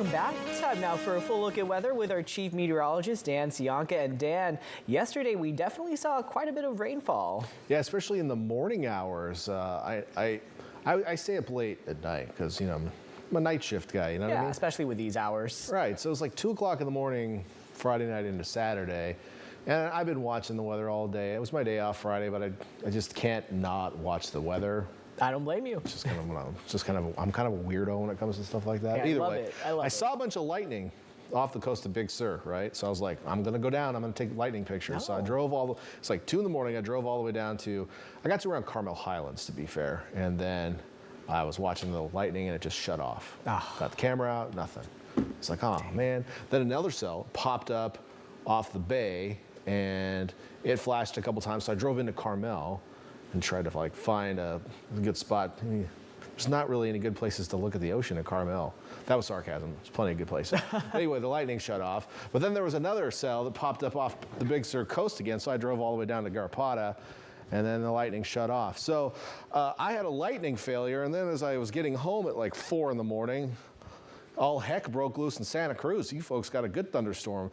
welcome back. It's time now for a full look at weather with our chief meteorologist, Dan Cianca. And Dan, yesterday we definitely saw quite a bit of rainfall. Yeah, especially in the morning hours. I stay up late at night because, you know, I'm a night shift guy, you know what I mean? Especially with these hours. Right, so it was like 2 o'clock in the morning, Friday night into Saturday. And I've been watching the weather all day. It was my day off Friday, but I just can't not watch the weather. I don't blame you. I'm kind of a weirdo when it comes to stuff like that. Yeah, Either I love way, it. I love it. saw a bunch of lightning off the coast of Big Sur, right? So I was like, I'm gonna go down, I'm gonna take lightning pictures. So I drove it's like 2 in the morning, I drove all the way down I got to around Carmel Highlands, to be fair. And then I was watching the lightning and it just shut off. Got the camera out, nothing. It's like, oh man. Then another cell popped up off the bay and it flashed a couple times. So I drove into Carmel and tried to like find a good spot. There's not really any good places to look at the ocean at Carmel. That was sarcasm. There's plenty of good places. Anyway, the lightning shut off. But then there was another cell that popped up off the Big Sur coast again. So I drove all the way down to Garapata and then the lightning shut off. So I had a lightning failure. And then as I was getting home at like 4 in the morning, all heck broke loose in Santa Cruz. You folks got a good thunderstorm.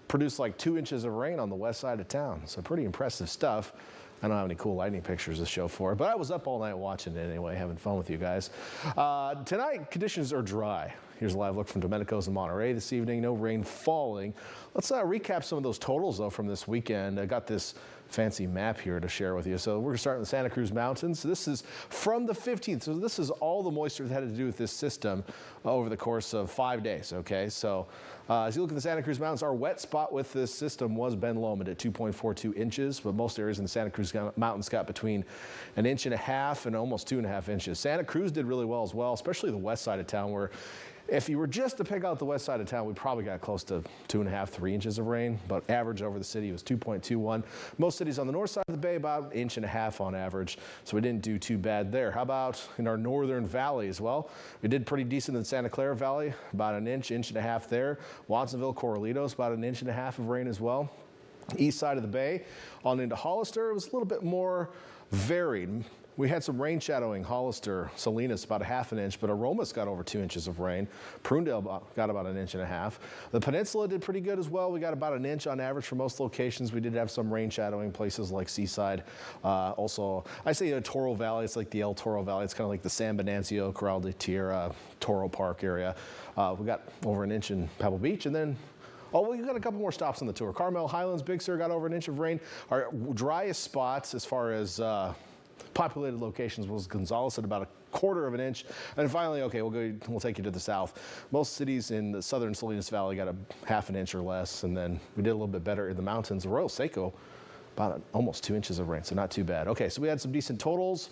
Produced like 2 inches of rain on the west side of town. So pretty impressive stuff. I don't have any cool lightning pictures to show for it, but I was up all night watching it anyway, having fun with you guys. Tonight, conditions are dry. Here's a live look from Domenico's in Monterey this evening. No rain falling. Let's recap some of those totals, though, from this weekend. I got this fancy map here to share with you. So we're going to start in the Santa Cruz Mountains. This is from the 15th. So this is all the moisture that had to do with this system over the course of 5 days, okay? So as you look at the Santa Cruz Mountains, our wet spot with this system was Ben Lomond at 2.42 inches, but most areas in the Santa Cruz Mountains got between 1.5 inches and almost 2.5 inches. Santa Cruz did really well as well, especially the west side of town, where if you were just to pick out the west side of town, we probably got close to 2.5, 3 inches of rain, but average over the city was 2.21. Most cities on the north side of the bay, about 1.5 inches on average, so we didn't do too bad there. How about in our northern valleys? Well, we did pretty decent in Santa Clara Valley, about 1 inch, 1.5 inches there. Watsonville, Corralitos, about 1.5 inches of rain as well. East side of the bay, on into Hollister, it was a little bit more varied. We had some rain shadowing. Hollister, Salinas, about 1/2 inch, but Aromas got over 2 inches of rain. Prunedale got about 1.5 inches. The Peninsula did pretty good as well. We got about 1 inch on average for most locations. We did have some rain shadowing places like Seaside. Also, I say Toro Valley. It's like the El Toro Valley. It's kind of like the San Venancio, Corral de Tierra, Toro Park area. We got over 1 inch in Pebble Beach, and then we got a couple more stops on the tour. Carmel Highlands, Big Sur got over 1 inch of rain. Our driest spots as far as populated locations was Gonzales at about 1/4 inch. And finally, okay, we'll take you to the south. Most cities in the southern Salinas Valley got 1/2 inch or less, and then we did a little bit better in the mountains. Arroyo Seco, about almost 2 inches of rain, so not too bad. Okay, so we had some decent totals.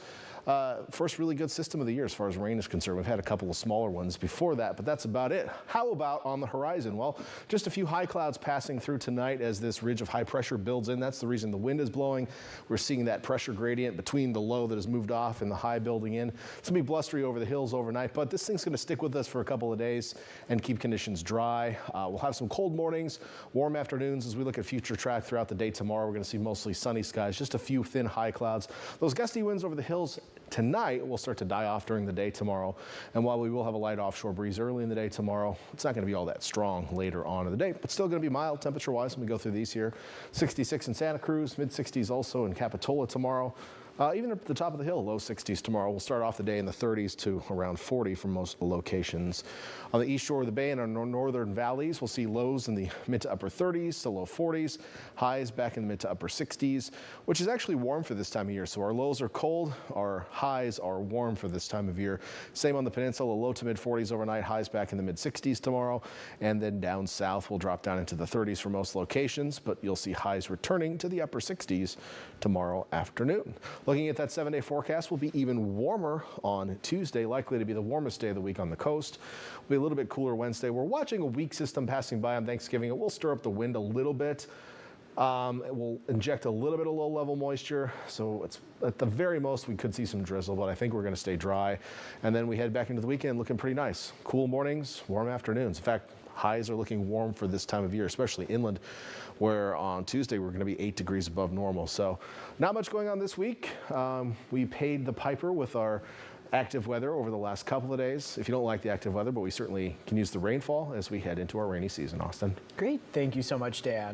First really good system of the year as far as rain is concerned. We've had a couple of smaller ones before that, but that's about it. How about on the horizon? Well, just a few high clouds passing through tonight as this ridge of high pressure builds in. That's the reason the wind is blowing. We're seeing that pressure gradient between the low that has moved off and the high building in. It's going to be blustery over the hills overnight, but this thing's going to stick with us for a couple of days and keep conditions dry. We'll have some cold mornings, warm afternoons. As we look at future track throughout the day tomorrow, we're going to see mostly sunny skies, just a few thin high clouds. Those gusty winds over the hills tonight will start to die off during the day tomorrow. And while we will have a light offshore breeze early in the day tomorrow, it's not going to be all that strong later on in the day, but still going to be mild temperature-wise when we go through these here. 66 in Santa Cruz, mid-60s also in Capitola tomorrow. Even at the top of the hill, low 60s tomorrow. We'll start off the day in the 30s to around 40 for most locations. On the east shore of the bay and our northern valleys, we'll see lows in the mid to upper 30s to low 40s, highs back in the mid to upper 60s, which is actually warm for this time of year. So our lows are cold, our highs are warm for this time of year. Same on the peninsula, low to mid 40s overnight, highs back in the mid 60s tomorrow. And then down south, we'll drop down into the 30s for most locations, but you'll see highs returning to the upper 60s tomorrow afternoon. Looking at that 7-day forecast, will be even warmer on Tuesday, likely to be the warmest day of the week on the coast. Will be a little bit cooler Wednesday. We're watching a weak system passing by on Thanksgiving. It will stir up the wind a little bit. It will inject a little bit of low-level moisture, so it's at the very most we could see some drizzle, but I think we're going to stay dry. And then we head back into the weekend looking pretty nice. Cool mornings, warm afternoons. In fact, highs are looking warm for this time of year, especially inland, where on Tuesday we're going to be 8 degrees above normal. So not much going on this week. We paid the piper with our active weather over the last couple of days. If you don't like the active weather, but we certainly can use the rainfall as we head into our rainy season, Austin. Great. Thank you so much, Dan.